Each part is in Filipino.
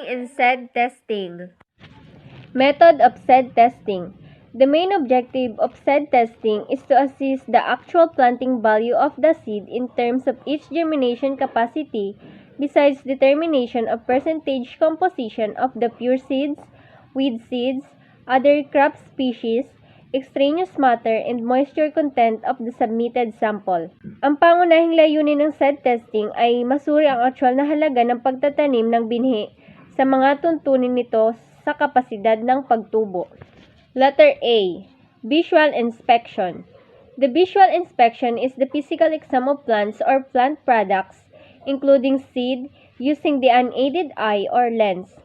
in seed testing. Method of seed testing. The main objective of seed testing is to assess the actual planting value of the seed in terms of its germination capacity, besides determination of percentage composition of the pure seeds, weed seeds, other crop species, extraneous matter, and moisture content of the submitted sample. Ang pangunahing layunin ng seed testing ay masuri ang actual na halaga ng pagtatanim ng binhi sa mga tuntunin nito sa kapasidad ng pagtubo. Letter A. Visual inspection. The visual inspection is the physical exam of plants or plant products, including seed, using the unaided eye or lens.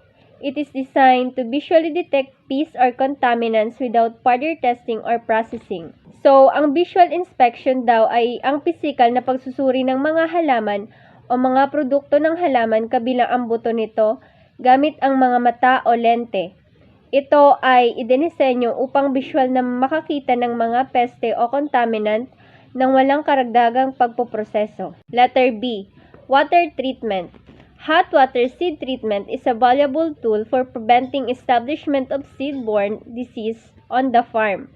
It is designed to visually detect pests or contaminants without further testing or processing. So, ang visual inspection daw ay ang pisikal na pagsusuri ng mga halaman o mga produkto ng halaman kabilang ang buto nito gamit ang mga mata o lente. Ito ay idinisenyo upang visual na makakita ng mga peste o contaminant nang walang karagdagang pagpoproseso. Letter B. Water treatment. Hot water seed treatment is a valuable tool for preventing establishment of seed-borne disease on the farm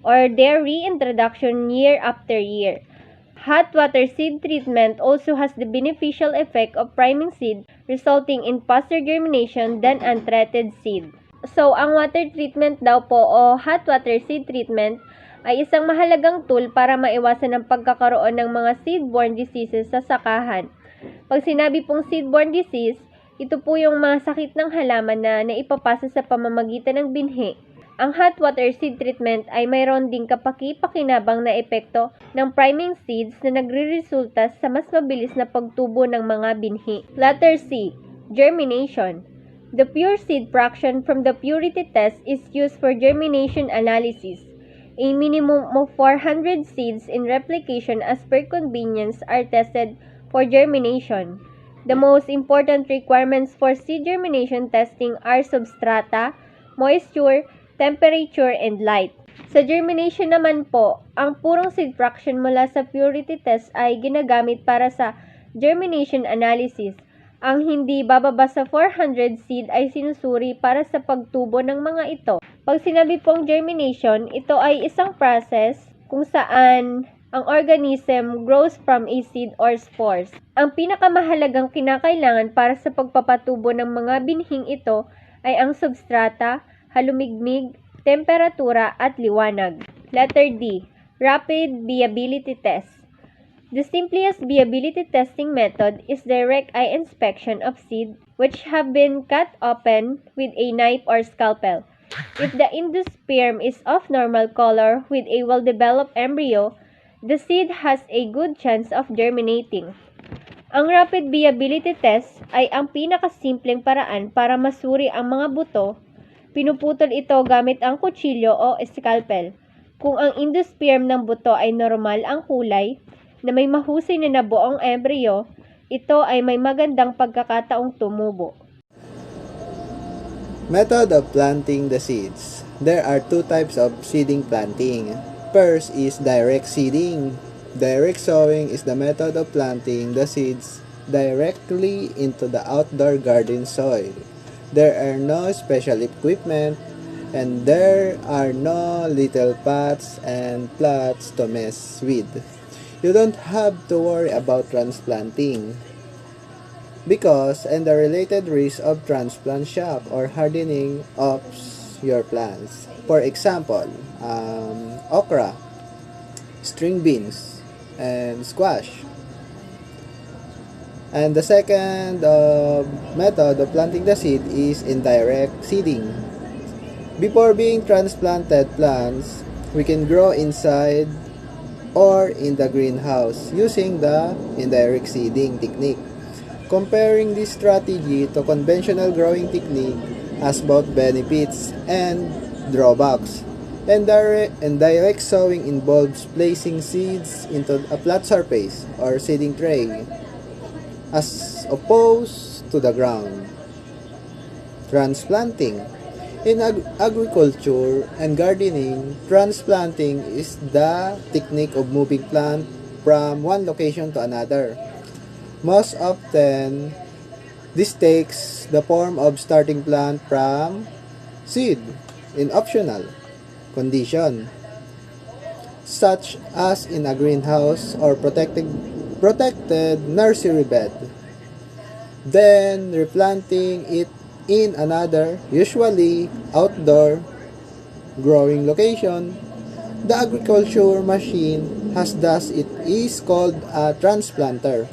or their reintroduction year after year. Hot water seed treatment also has the beneficial effect of priming seed, resulting in faster germination than untreated seed. So, ang water treatment daw po o hot water seed treatment ay isang mahalagang tool para maiwasan ang pagkakaroon ng mga seed-borne diseases sa sakahan. Pag sinabi pong seed-borne disease, ito po yung mga sakit ng halaman na naipapasa sa pamamagitan ng binhi. Ang hot water seed treatment ay mayroon ding kapaki-pakinabang na epekto ng priming seeds na nagre-resulta sa mas mabilis na pagtubo ng mga binhi. Letter C. Germination. The pure seed fraction from the purity test is used for germination analysis. A minimum of 400 seeds in replication as per convenience are tested for germination. The most important requirements for seed germination testing are substrata, moisture, temperature, and light. Sa germination naman po, ang purong seed fraction mula sa purity test ay ginagamit para sa germination analysis. Ang hindi bababa sa 400 seed ay sinusuri para sa pagtubo ng mga ito. Pag sinabi pong germination, ito ay isang process kung saan ang organism grows from a seed or spores. Ang pinakamahalagang kinakailangan para sa pagpapatubo ng mga binhing ito ay ang substrata, halumigmig, temperatura at liwanag. Letter D. Rapid viability test. The simplest viability testing method is direct eye inspection of seed which have been cut open with a knife or scalpel. If the endosperm is of normal color with a well-developed embryo, the seed has a good chance of germinating. Ang rapid viability test ay ang pinakasimpleng paraan para masuri ang mga buto. Pinuputol ito gamit ang kutsilyo o scalpel. Kung ang endosperm ng buto ay normal ang kulay, na may mahusay na nabuong embryo, ito ay may magandang pagkakataong tumubo. Method of planting the seeds. There are two types of seeding planting. First is direct seeding. Direct sowing is the method of planting the seeds directly into the outdoor garden soil. There are no special equipment and there are no little pots and plots to mess with. You don't have to worry about transplanting because and the related risk of transplant shock or hardening of your plants. For example, okra, string beans, and squash. And the second method of planting the seed is indirect seeding. Before being transplanted plants, we can grow inside or in the greenhouse using the indirect seeding technique. Comparing this strategy to conventional growing technique has both benefits and drawbacks. Indirect sowing involves placing seeds into a flat surface or seeding tray as opposed to the ground. Transplanting. In agriculture and gardening, transplanting is the technique of moving plant from one location to another. Most often, This takes the form of starting plant from seed in optional condition, such as in a greenhouse or protected nursery bed. Then replanting it in another, usually outdoor growing location. The agriculture machine has thus it is called a transplanter.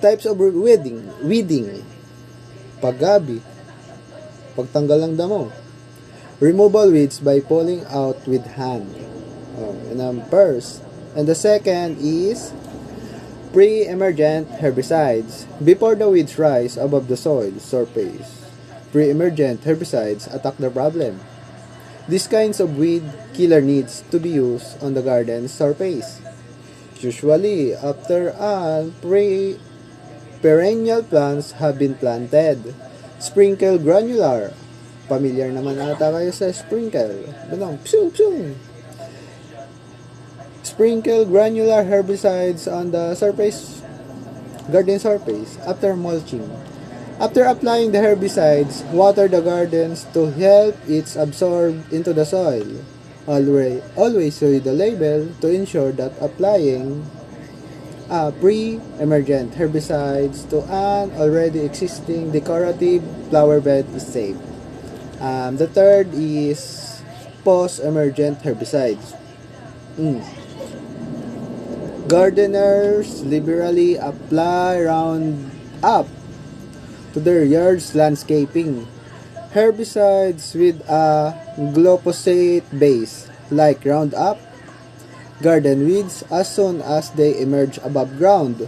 Types of weeding, paggabi, pagtanggal ng damo. Removal weeds by pulling out with hand. First. And the second is pre-emergent herbicides. Before the weeds rise above the soil surface, pre-emergent herbicides attack the problem. These kinds of weed killer needs to be used on the garden surface. Usually, after all perennial plants have been planted. Sprinkle granular. Familiar naman ata kayo sa sprinkle. Psung, psung. Sprinkle granular herbicides on the garden surface after mulching. After applying the herbicides, water the gardens to help it absorb into the soil. Always read the label to ensure that applying pre-emergent herbicides to an already existing decorative flower bed is safe. The third is post-emergent herbicides. Gardeners liberally apply Roundup to their yard's landscaping. Herbicides with a glyphosate base, like Roundup, garden weeds as soon as they emerge above ground.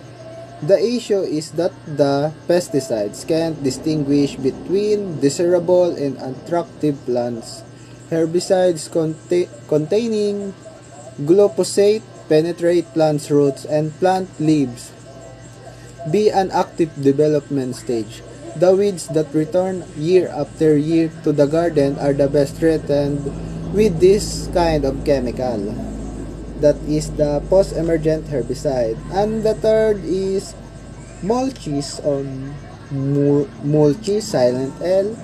The issue is that the pesticides can't distinguish between desirable and attractive plants. Herbicides containing glyphosate penetrate plants' roots and plant leaves. Be an active development stage. The weeds that return year after year to the garden are the best threatened with this kind of chemical. That is the post-emergent herbicide. And the third is mulches on mulches, silent L.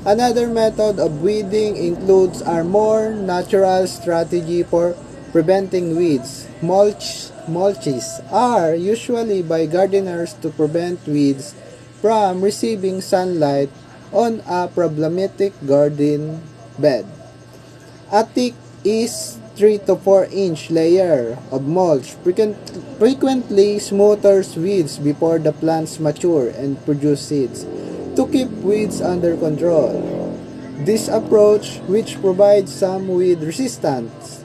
Another method of weeding includes our more natural strategy for preventing weeds. Mulches are usually by gardeners to prevent weeds from receiving sunlight on a problematic garden bed. A thick is 3 to 4 inch layer of mulch frequently smothers weeds before the plants mature and produce seeds to keep weeds under control. This approach, which provides some weed resistance,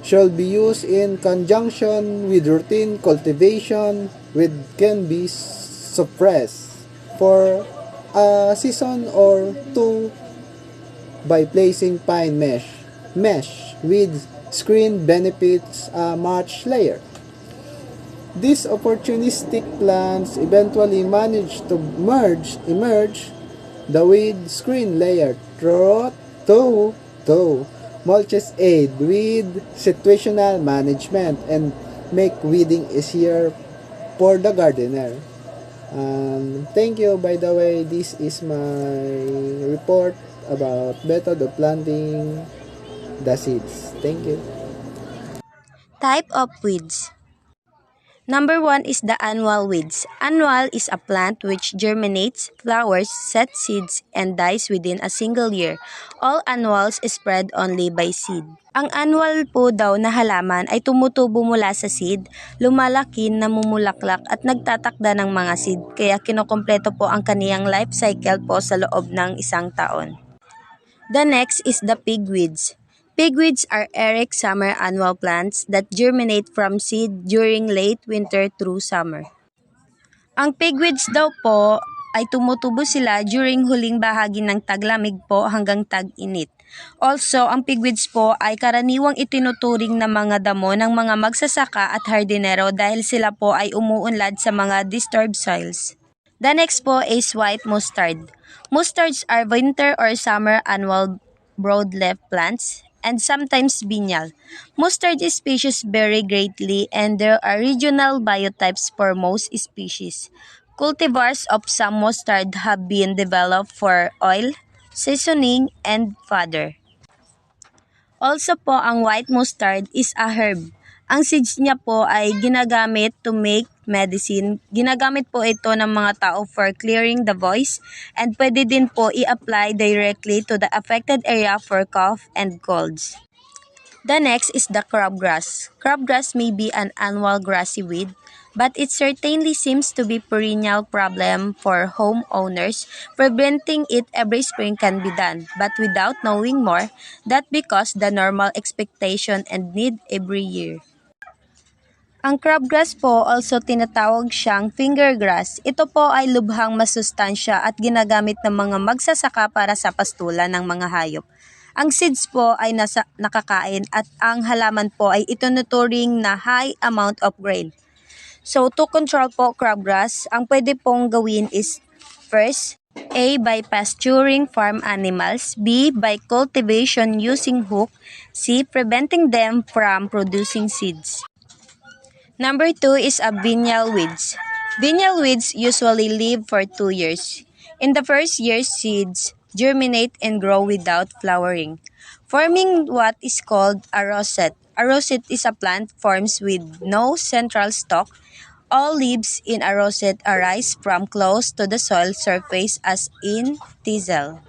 should be used in conjunction with routine cultivation, which can be suppressed for a season or two by placing pine mesh with screen benefits a mulch layer. These opportunistic plants eventually manage to emerge the weed screen layer through mulches aid with situational management and make weeding easier for the gardener. Thank you. By the way, this is my report about method of planting the seeds. Thank you. Type of weeds. Number 1 is the annual weeds. Annual is a plant which germinates, flowers, sets seeds, and dies within a single year. All annuals spread only by seed. Ang annual po daw na halaman ay tumutubo mula sa seed, lumalaki, namumulaklak at nagtatakda ng mga seed, kaya kinokompleto po ang kaniyang life cycle po sa loob ng isang taon. The next is the pigweeds. Pigweeds are eric summer annual plants that germinate from seed during late winter through summer. Ang pigweeds daw po ay tumutubo sila during huling bahagi ng taglamig po hanggang tag-init. Also, ang pigweeds po ay karaniwang itinuturing na mga damo ng mga magsasaka at hardinero dahil sila po ay umuunlad sa mga disturbed soils. The next po is white mustard. Mustards are winter or summer annual broad-leaf plants and sometimes biennial. Mustard species vary greatly and there are regional biotypes for most species. Cultivars of some mustard have been developed for oil, seasoning, and fodder. Also po, ang white mustard is a herb. Ang seeds niya po ay ginagamit to make medicine. Ginagamit po ito ng mga tao for clearing the voice and pwede din po i-apply directly to the affected area for cough and colds. The next is the crabgrass. Crabgrass may be an annual grassy weed, but it certainly seems to be perennial problem for homeowners. Preventing it every spring can be done, but without knowing more, that because the normal expectation and need every year. Ang crabgrass po, also tinatawag siyang fingergrass. Ito po ay lubhang masustansya at ginagamit ng mga magsasaka para sa pastulan ng mga hayop. Ang seeds po ay nakakain at ang halaman po ay itinuturing na high amount of grain. So to control po crabgrass, ang pwede pong gawin is first, A. By pasturing farm animals, B. By cultivation using hook, C. Preventing them from producing seeds. Number 2 is Abanilla weeds. Vinyl weeds usually live for 2 years. In the first year, seeds germinate and grow without flowering, forming what is called a rosette. A rosette is a plant forms with no central stalk. All leaves in a rosette arise from close to the soil surface as in thistle.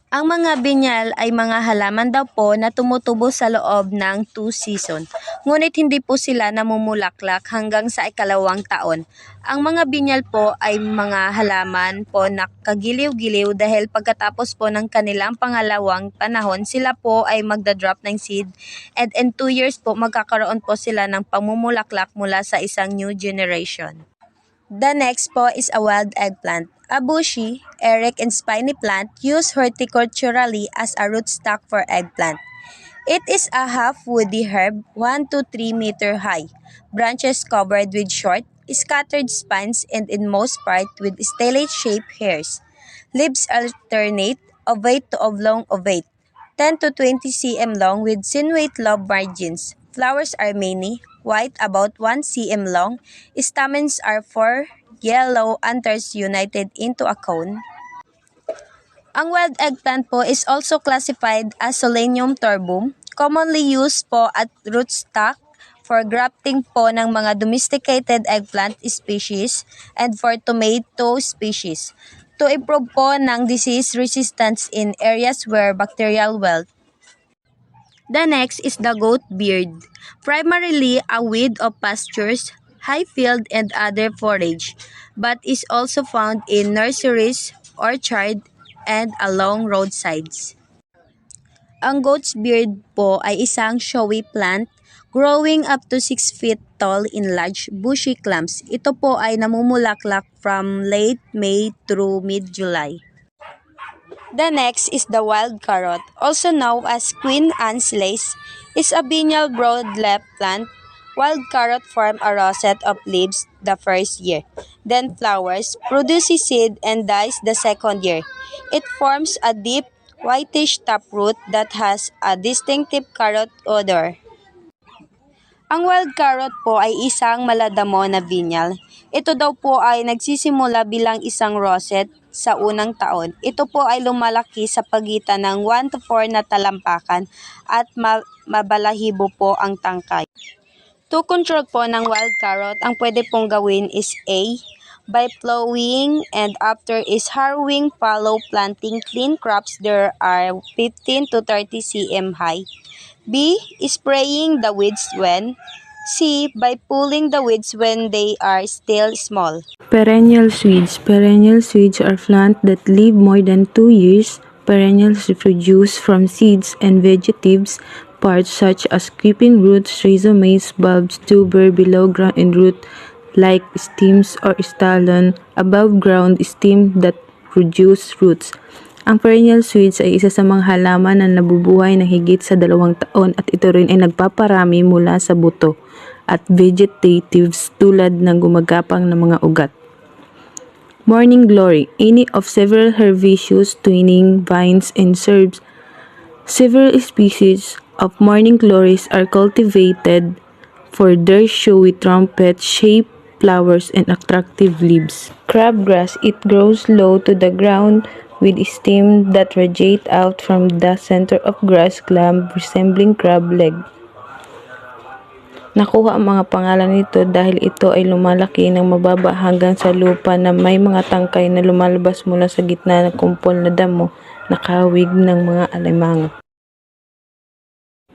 Ang mga binyal ay mga halaman daw po na tumutubo sa loob ng 2 season. Ngunit hindi po sila namumulaklak hanggang sa ikalawang taon. Ang mga binyal po ay mga halaman po na kagiliw-giliw dahil pagkatapos po ng kanilang pangalawang panahon, sila po ay magdadrop ng seed and in 2 years po magkakaroon po sila ng pamumulaklak mula sa isang new generation. The next po is a wild eggplant. A bushy, eric, and spiny plant used horticulturally as a rootstock for eggplant. It is a half-woody herb, 1 to 3 meter high, branches covered with short, scattered spines and in most part with stellate-shaped hairs. Leaves alternate, ovate to oblong-ovate, 10 to 20 cm long with sinuate lobe margins. Flowers are many, white about 1 cm long. Stamens are 4 yellow anthers united into a cone. Ang wild eggplant po is also classified as Solanium torbum, commonly used po at rootstock for grafting po ng mga domesticated eggplant species and for tomato species to improve po ng disease resistance in areas where bacterial wealth. The next is the goat beard, primarily a weed of pastures, high field and other forage, but is also found in nurseries, orchard, and along roadsides. Ang goat's beard po ay isang showy plant growing up to 6 feet tall in large bushy clumps. Ito po ay namumulaklak from late May through mid-July. The next is the wild carrot, also known as Queen Anne's lace, is a biennial broad-leaf plant. Wild carrot form a rosette of leaves the first year, then flowers, produces seed, and dies the second year. It forms a deep, whitish taproot that has a distinctive carrot odor. Ang wild carrot po ay isang maladamo na binyal. Ito daw po ay nagsisimula bilang isang rosette sa unang taon. Ito po ay lumalaki sa pagitan ng 1 to 4 na talampakan at mabalahibo po ang tangkay. To control po ng wild carrot, ang pwede pong gawin is A. By plowing and after is harrowing, follow planting clean crops there are 15 to 30 cm high. B. Spraying the weeds when. C. By pulling the weeds when they are still small. Perennial weeds. Perennial weeds are plants that live more than 2 years. Perennials reproduce from seeds and vegetative parts such as creeping roots, rhizomes, bulbs, tuber, below ground and root like stems or stolon, above ground stem that produce roots. Ang perennial weeds ay isa sa mga halaman na nabubuhay ng higit sa 2 taon at ito rin ay nagpaparami mula sa buto at vegetatives tulad ng gumagapang na mga ugat. Morning glory, any of several herbaceous, twining, vines, and shrubs. Several species of morning glories are cultivated for their showy trumpet-shaped flowers, and attractive leaves. Crabgrass, it grows low to the ground with stem that radiate out from the center of grass gland resembling crab leg. Nakuha ang mga pangalan nito dahil ito ay lumalaki ng mababa hanggang sa lupa na may mga tangkay na lumalabas mula sa gitna ng kumpol na damo na kahawig ng mga alimango.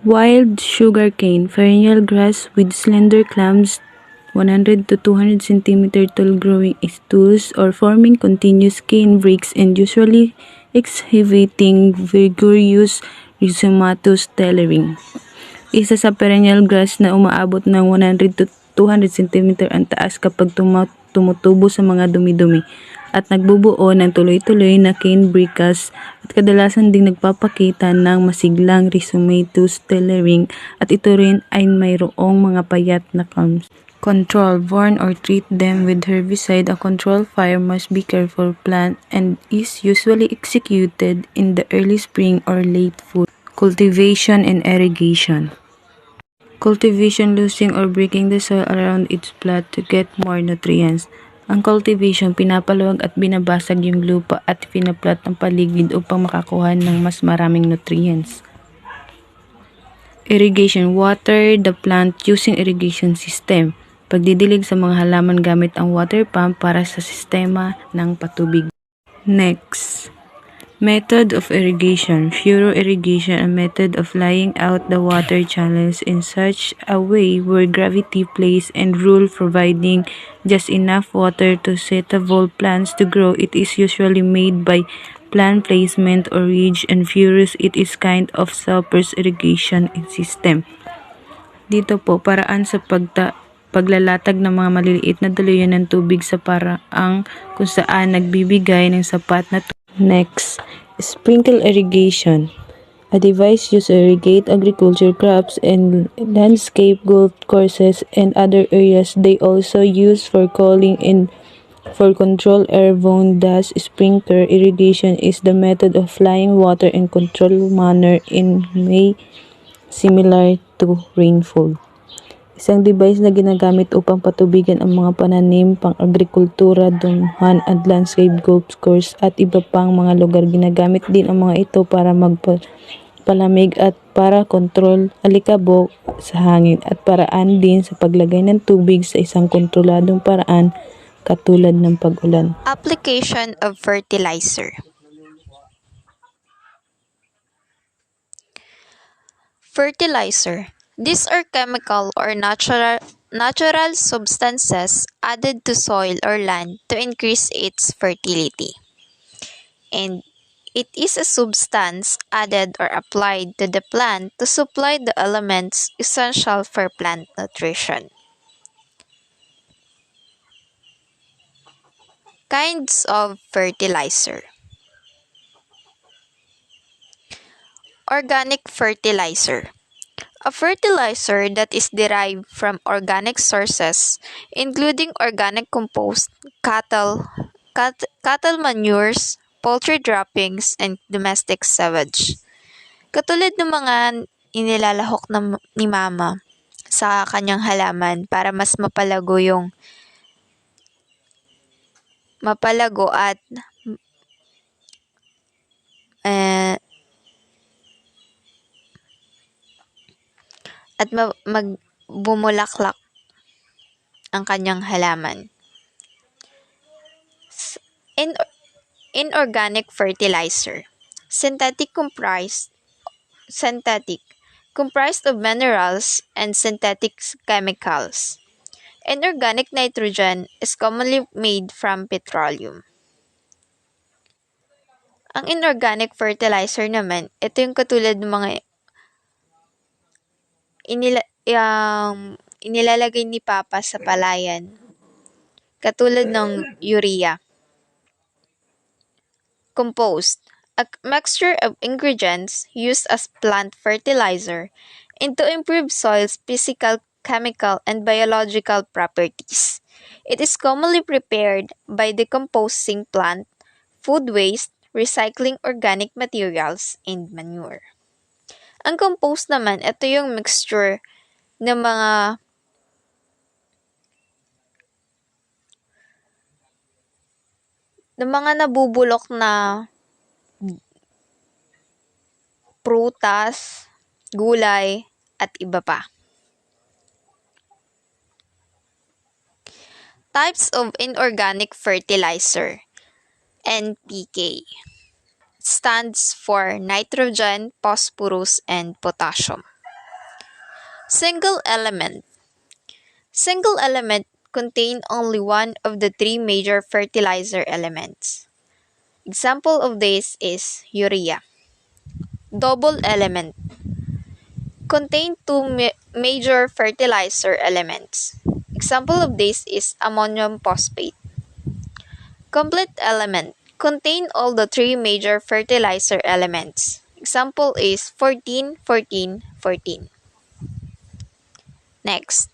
Wild sugarcane, perennial grass with slender clumps 100 to 200 cm tall growing stools or forming continuous cane breaks and usually exhibiting vigorous rhizomatous tailoring. Isa sa perennial grass na umaabot ng 100 to 200 cm ang taas kapag tumutubo sa mga dumi-dumi at nagbubuo ng tuloy-tuloy na cane breakers at kadalasan ding nagpapakita ng masiglang rhizomatous tailoring at ito rin ay mayroong mga payat na clumps. Control, warn or treat them with herbicide. A control fire must be careful plant and is usually executed in the early spring or late fall. Cultivation and irrigation. Cultivation, losing or breaking the soil around its plant to get more nutrients. Ang cultivation, pinapaluwag at binabasag yung lupa at pinaplat ang paligid upang makakuha ng mas maraming nutrients. Irrigation, water the plant using irrigation system. Pagdidilig sa mga halaman gamit ang water pump para sa sistema ng patubig. Next, method of irrigation. Furrow irrigation, a method of laying out the water channels in such a way where gravity plays and rule, providing just enough water to suitable plants to grow. It is usually made by plant placement or ridge, and furrows, it is kind of surface irrigation system. Dito po, paraan sa paglalatag ng mga maliliit na daluyan ng tubig sa paraang kung saan nagbibigay ng sapat na tubig. Next, sprinkle irrigation. A device used to irrigate agriculture crops and landscape golf courses and other areas. They also use for calling in for control airborne dust. Sprinkler irrigation is the method of flying water in controlled manner in May, similar to rainfall. Isang device na ginagamit upang patubigan ang mga pananim, pang-agrikultura, dumuhan at landscape golf course at iba pang mga lugar. Ginagamit din ang mga ito para magpalamig at para kontrol alikabok sa hangin at paraan din sa paglagay ng tubig sa isang kontroladong paraan katulad ng pag-ulan. Application of fertilizer. Fertilizer. These are chemical or natural substances added to soil or land to increase its fertility. And it is a substance added or applied to the plant to supply the elements essential for plant nutrition. Kinds of fertilizer. Organic fertilizer. A fertilizer that is derived from organic sources, including organic compost, cattle manures, poultry droppings, and domestic sewage. Katulad ng mga inilalahok ni mama sa kanyang halaman para mas mapalago at bumulaklak ang kanyang halaman. Inorganic fertilizer. Synthetic comprised of minerals and synthetic chemicals. Inorganic nitrogen is commonly made from petroleum. Ang inorganic fertilizer naman, ito yung katulad ng mga inilalagay ni Papa sa palayan. Katulad ng urea. Compost. A mixture of ingredients used as plant fertilizer and to improve soil's physical, chemical, and biological properties. It is commonly prepared by decomposing plant, food waste, recycling organic materials, and manure. Ang compost naman, ito yung mixture ng mga ng mga nabubulok na prutas, gulay, at iba pa. Types of inorganic fertilizer. NPK. Stands for nitrogen, phosphorus, and potassium. Single element. Single element contain only one of the three major fertilizer elements. Example of this is urea. Double element. Contain two major fertilizer elements. Example of this is ammonium phosphate. Complete element. Contain all the three major fertilizer elements. Example is 14, 14, 14. Next.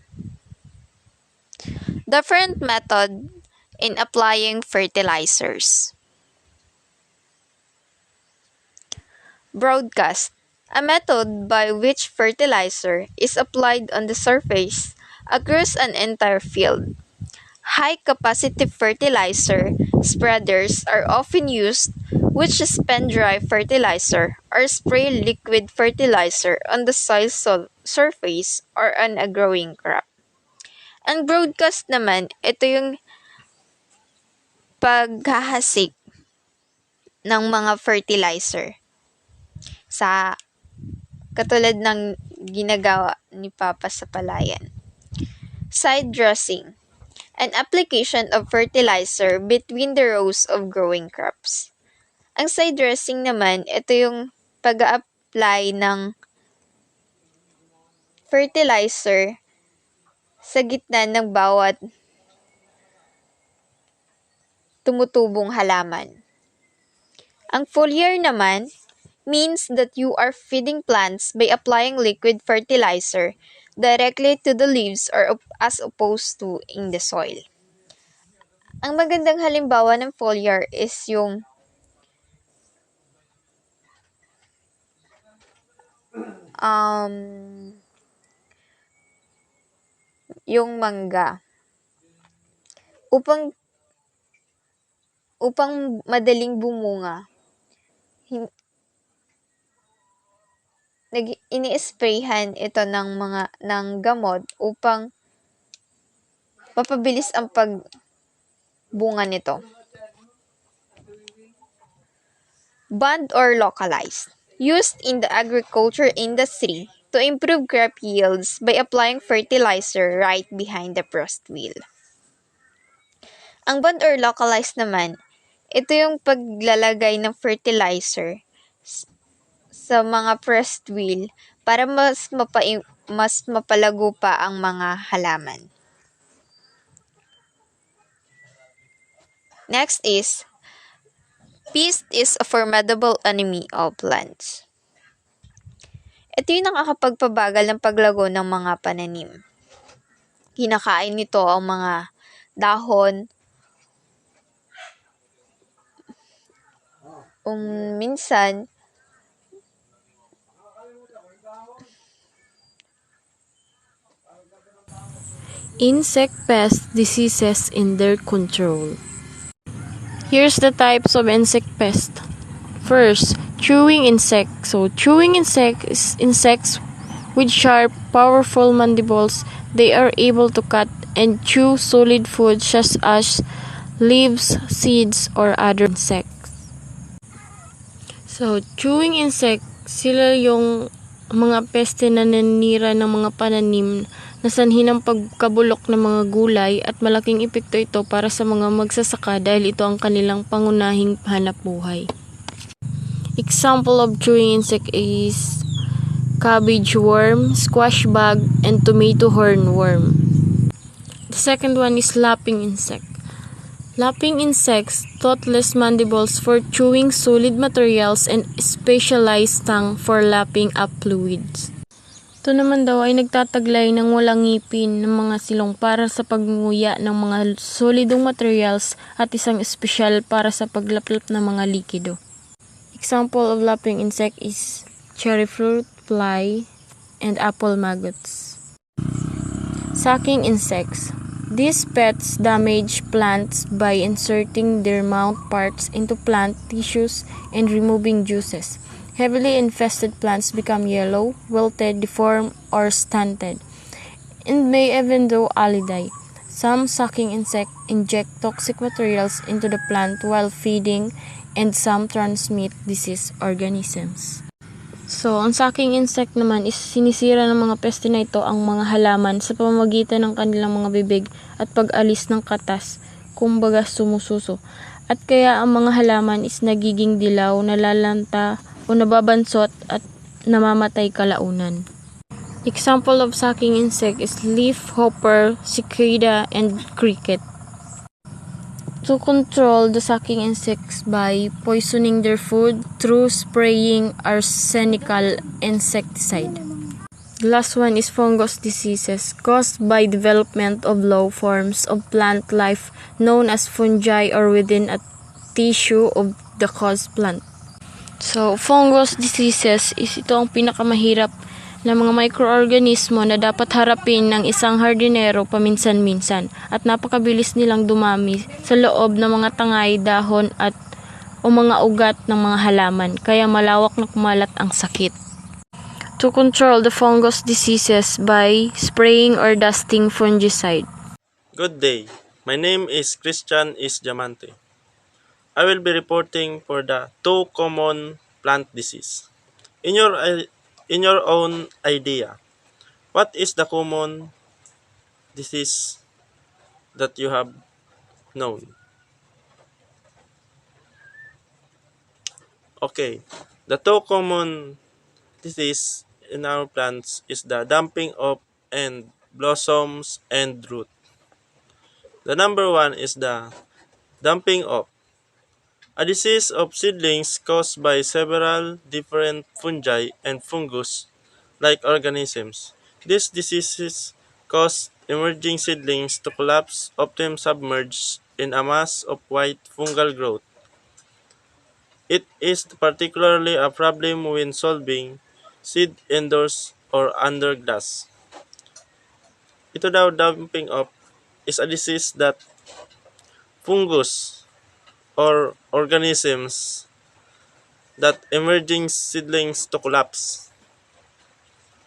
Different method in applying fertilizers. Broadcast. A method by which fertilizer is applied on the surface across an entire field. High-capacity fertilizer spreaders are often used, which suspend dry fertilizer or spray liquid fertilizer on the soil surface or on a growing crop. Ang broadcast naman, ito yung paghahasik ng mga fertilizer sa katulad ng ginagawa ni Papa sa palayan. Side dressing. An application of fertilizer between the rows of growing crops. Ang side dressing naman, ito yung pag-a-apply ng fertilizer sa gitna ng bawat tumutubong halaman. Ang foliar naman means that you are feeding plants by applying liquid fertilizer directly to the leaves or as opposed to in the soil. Ang magandang halimbawa ng foliar is yung mangga. Upang madaling bumunga, ini-sprayhan ito ng gamot upang mapabilis ang pagbunga nito. Banned or localized. Used in the agriculture industry to improve crop yields by applying fertilizer right behind the pressed wheel. Ang banned or localized naman, ito yung paglalagay ng fertilizer sa mga pressed wheel para mas mapalago pa ang mga halaman. Next is, pest is a formidable enemy of plants. Ito yung nakakapagpabagal ng paglago ng mga pananim. Kinakain nito ang mga dahon, minsan, Insect pest diseases in their control. Here's the types of insect pest. First, chewing insect. So, chewing insect is insects with sharp, powerful mandibles. They are able to cut and chew solid food such as leaves, seeds, or other insects. So, chewing insect, sila yung mga peste na nanira ng mga pananim na sanhi ng pagkabulok ng mga gulay at malaking epekto ito para sa mga magsasaka dahil ito ang kanilang pangunahing hanapbuhay. Example of chewing insect is cabbage worm, squash bug, and tomato hornworm. The second one is lapping insect. Lapping insects, toothless mandibles for chewing solid materials and specialized tongue for lapping up fluids. Ito naman daw ay nagtataglay ng walang ngipin ng mga silong para sa pagnguya ng mga solidong materials at isang espesyal para sa paglaplap ng mga likido. Example of lapping insect is cherry fruit fly and apple maggots. Sucking insects. These pests damage plants by inserting their mouth parts into plant tissues and removing juices. Heavily infested plants become yellow, wilted, deformed, or stunted, and may even die. Some sucking insects inject toxic materials into the plant while feeding, and some transmit disease organisms. So, ang sucking insect naman is sinisira ng mga peste na ito ang mga halaman sa pamamagitan ng kanilang mga bibig at pag-alis ng katas, kumbaga sumususo. At kaya ang mga halaman is nagiging dilaw, nalalanta o nababansot at namamatay kalaunan. Example of sucking insect is leaf hopper, cicada, and cricket. To control the sucking insects by poisoning their food through spraying arsenical insecticide. The last one is fungus diseases caused by development of low forms of plant life known as fungi or within a tissue of the cause plant. So, fungus diseases is ito ang pinakamahirap na mga microorganismo na dapat harapin ng isang hardinero paminsan-minsan at napakabilis nilang dumami sa loob ng mga tangay, dahon at o mga ugat ng mga halaman, kaya malawak na kumalat ang sakit. To control the fungus diseases by spraying or dusting fungicide. Good day. My name is Christian is Diamante. I will be reporting for the 2 common plant disease. In your own idea, what is the common disease that you have known? Okay, the 2 common disease in our plants is the dumping of and blossoms and root. The number 1 is the dumping of, a disease of seedlings caused by several different fungi and fungus-like organisms. These diseases cause emerging seedlings to collapse, often submerged in a mass of white fungal growth. It is particularly a problem when solving seed indoors or under glass. Ito daw, dumping of is a disease that fungus or organisms that emerging seedlings to collapse.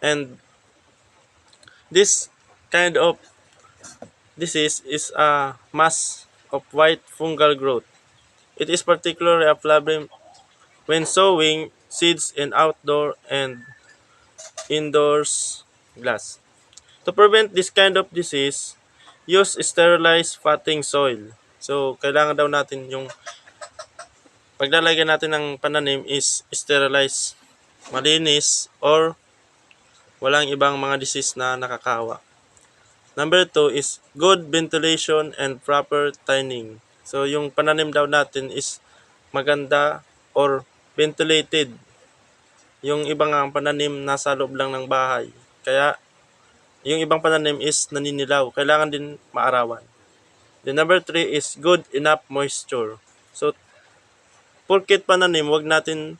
And this kind of disease is a mass of white fungal growth. It is particularly a problem when sowing seeds in outdoor and indoors glass. To prevent this kind of disease, use sterilized fatting soil. So, kailangan daw natin yung paglalagay natin ng pananim is sterilized, malinis, or walang ibang mga disease na nakakawa. Number 2 is good ventilation and proper tining. So, yung pananim daw natin is maganda or ventilated. Yung ibang ang pananim nasa loob lang ng bahay. Kaya, yung ibang pananim is naninilaw. Kailangan din maarawan. Then number 3 is good enough moisture. So, porket pananim, wag nating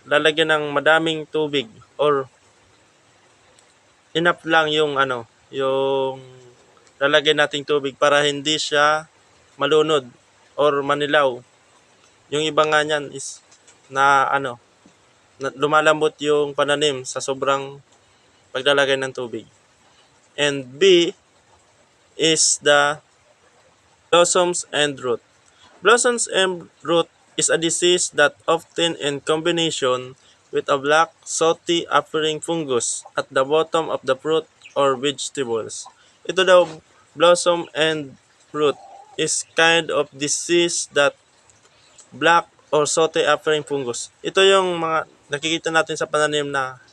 lalagyan ng madaming tubig or enough lang yung yung lalagyan nating tubig para hindi siya malunod or manilaw. Yung iba nga niyan is na lumalambot yung pananim sa sobrang paglalagay ng tubig. And B is the blossoms and root. Blossoms and root is a disease that often in combination with a black, salty appearing fungus at the bottom of the fruit or vegetables. Ito daw, blossom and root is kind of disease that black or salty appearing fungus. Ito yung mga nakikita natin sa pananim na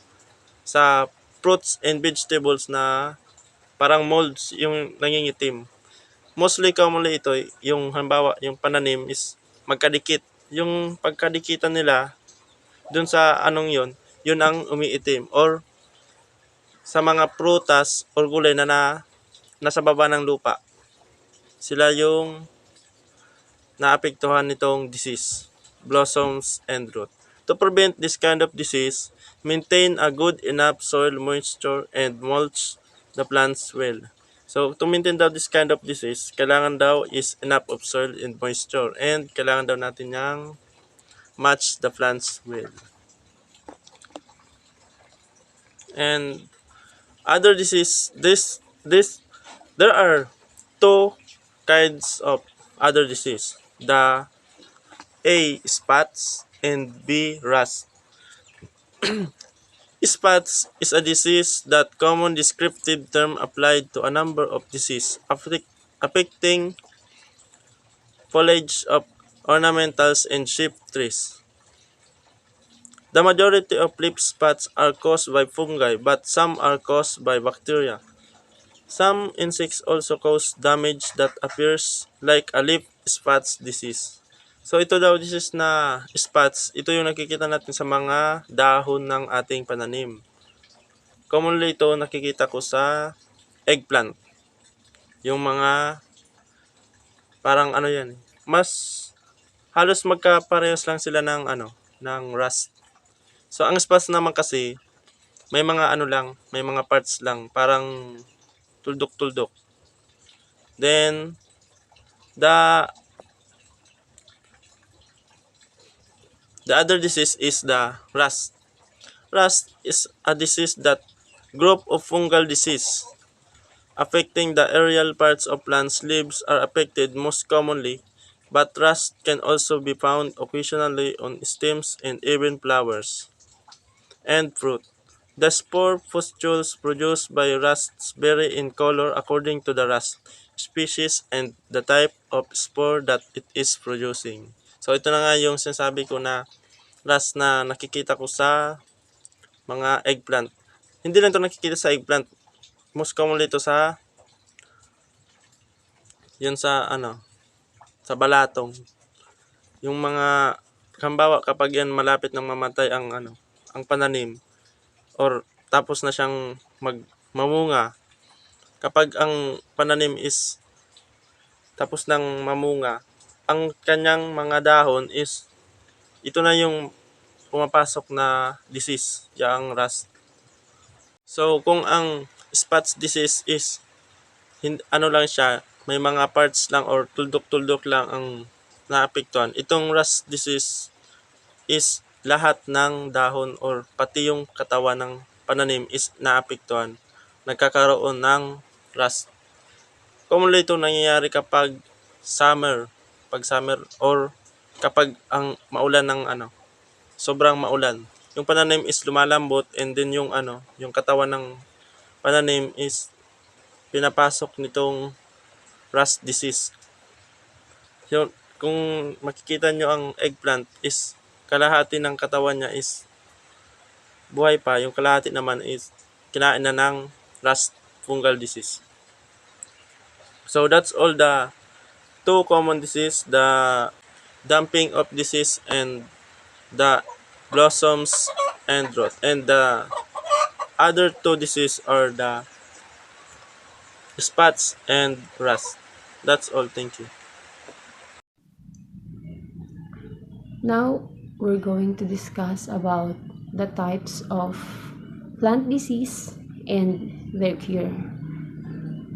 sa fruits and vegetables na parang molds yung nangingitim. Mostly commonly ito, yung halimbawa, yung pananim is magkadikit. Yung pagkadikitan nila, dun sa yun ang umiitim. Or sa mga prutas or gulay na nasa baba ng lupa, sila yung naapektuhan nitong disease, blossoms and root. To prevent this kind of disease, maintain a good enough soil moisture and mulch the plants well. So, to maintain daw this kind of disease, kailangan daw is enough of soil and moisture, and kailangan daw natin yung match the plants well. And other disease, there are two kinds of other disease. The A, spots, and B, rust. Spots is a disease that common descriptive term applied to a number of disease affecting foliage of ornamentals and sheep trees. The majority of leaf spots are caused by fungi, but some are caused by bacteria. Some insects also cause damage that appears like a leaf spots disease. So ito daw disease na spots, ito yung nakikita natin sa mga dahon ng ating pananim. Commonly ito nakikita ko sa eggplant. Yung mga parang ano yan, mas halos magkaparehas lang sila ng ng rust. So ang spots naman kasi may mga may mga parts lang, parang tuldok-tuldok. Then the other disease is the rust. Rust is a disease that group of fungal disease affecting the aerial parts of plants. Leaves are affected most commonly, but rust can also be found occasionally on stems and even flowers and fruit. The spore pustules produced by rusts vary in color according to the rust species and the type of spore that it is producing. So ito na nga yung sinasabi ko na rust na nakikita ko sa mga eggplant. Hindi lang ito nakikita sa eggplant. Most commonly ito sa sa balatong. Yung mga halimbawa kapag yan malapit nang mamatay ang ang pananim or tapos na siyang mamunga. Kapag ang pananim is tapos nang mamunga, ang kanyang mga dahon is ito na yung pumapasok na disease, yung rust. So kung ang spots disease is lang siya, may mga parts lang or tuldok-tuldok lang ang naapektuhan. Itong rust disease is lahat ng dahon or pati yung katawan ng pananim is naapektuhan. Nagkakaroon ng rust. Commonly ito nangyayari kapag summer or kapag ang maulan ng sobrang maulan. Yung pananim is lumalambot and then yung yung katawan ng pananim is pinapasok nitong rust disease. So, kung makikita nyo ang eggplant is kalahati ng katawan niya is buhay pa, yung kalahati naman is kinain na ng rust fungal disease. So that's all the two common disease, the dumping of disease and the blossoms and rot. And the other two disease are the spots and rust. That's all. Thank you. Now, we're going to discuss about the types of plant disease and their cure.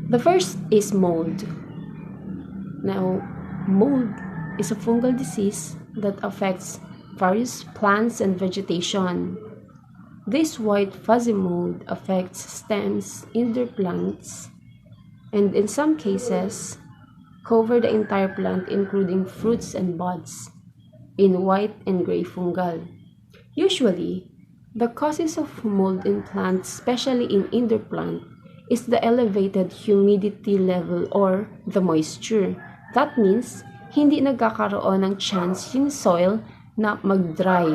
The first is mold. Now, mold is a fungal disease that affects various plants and vegetation. This white fuzzy mold affects stems in their plants and in some cases cover the entire plant including fruits and buds in white and gray fungal. Usually, the causes of mold in plants, especially in indoor plant, is the elevated humidity level or the moisture. That means, hindi nagkakaroon ng chance yung soil na mag-dry,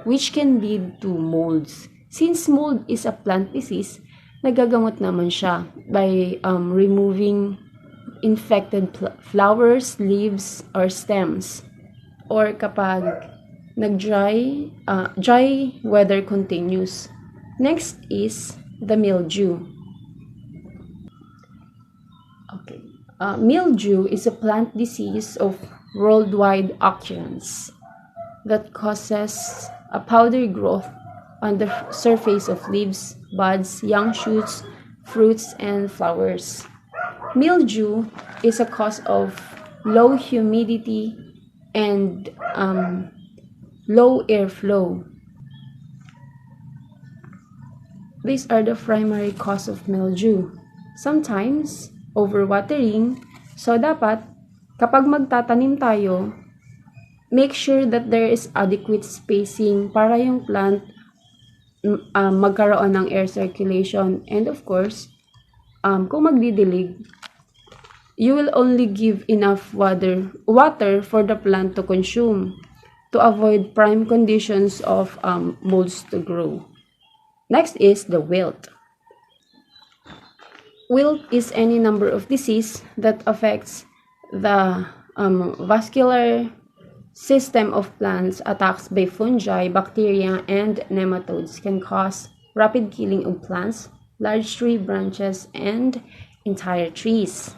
which can lead to molds. Since mold is a plant disease, nagagamot naman siya by removing infected flowers, leaves, or stems. Or kapag dry weather continues. Next is the mildew. Okay. Mildew is a plant disease of worldwide occurrence that causes a powdery growth on the surface of leaves, buds, young shoots, fruits, and flowers. Mildew is a cause of low humidity and low airflow. These are the primary cause of mildew. Sometimes, overwatering. So, dapat, kapag magtatanim tayo, make sure that there is adequate spacing para yung plant magkaroon ng air circulation. And of course, kung magdidilig, you will only give enough water for the plant to consume to avoid prime conditions of molds to grow. Next is the wilt. Wilt is any number of disease that affects the vascular system of plants. Attacks by fungi, bacteria, and nematodes can cause rapid killing of plants, large tree branches, and entire trees.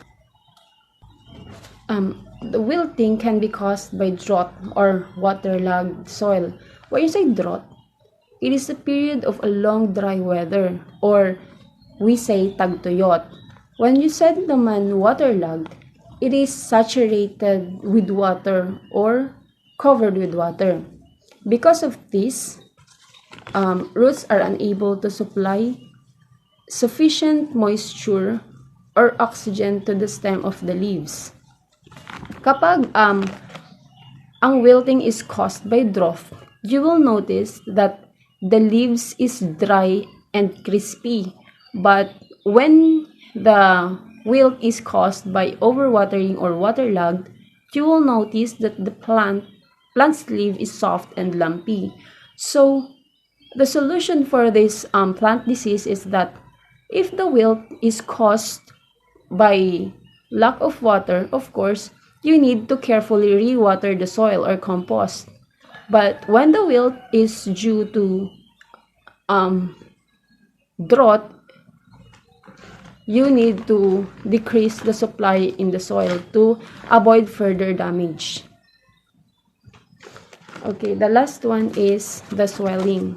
The wilting can be caused by drought or waterlogged soil. When you say drought, it is a period of a long dry weather, or we say tagtuyot. When you said naman waterlogged, it is saturated with water or covered with water. Because of this, roots are unable to supply sufficient moisture or oxygen to the stem of the leaves. Kapag ang wilting is caused by drought, you will notice that the leaves is dry and crispy. But when the wilt is caused by overwatering or waterlogged, you will notice that the plant's leaf is soft and lumpy. So the solution for this plant disease is that if the wilt is caused by lack of water, of course, you need to carefully re-water the soil or compost. But when the wilt is due to drought, you need to decrease the supply in the soil to avoid further damage. Okay, the last one is the swelling.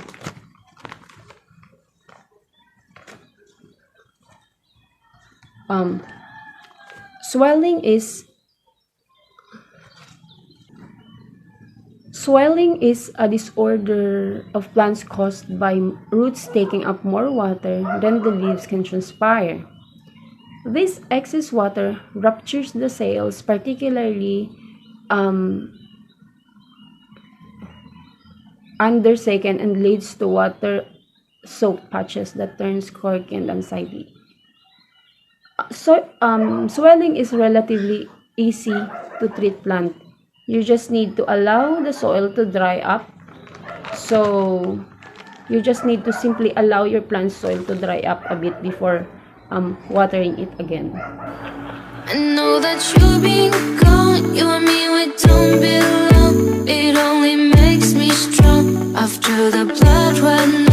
Swelling is a disorder of plants caused by roots taking up more water than the leaves can transpire. This excess water ruptures the sails, particularly undertaken, and leads to water-soaked patches that turns corky and unsightly. Swelling is relatively easy to treat plant. You just need to allow the soil to dry up. So you just need to simply allow your plant soil to dry up a bit before watering it again. I know that you've been gone, you and me, we don't belong. It only makes me strong after the blood ran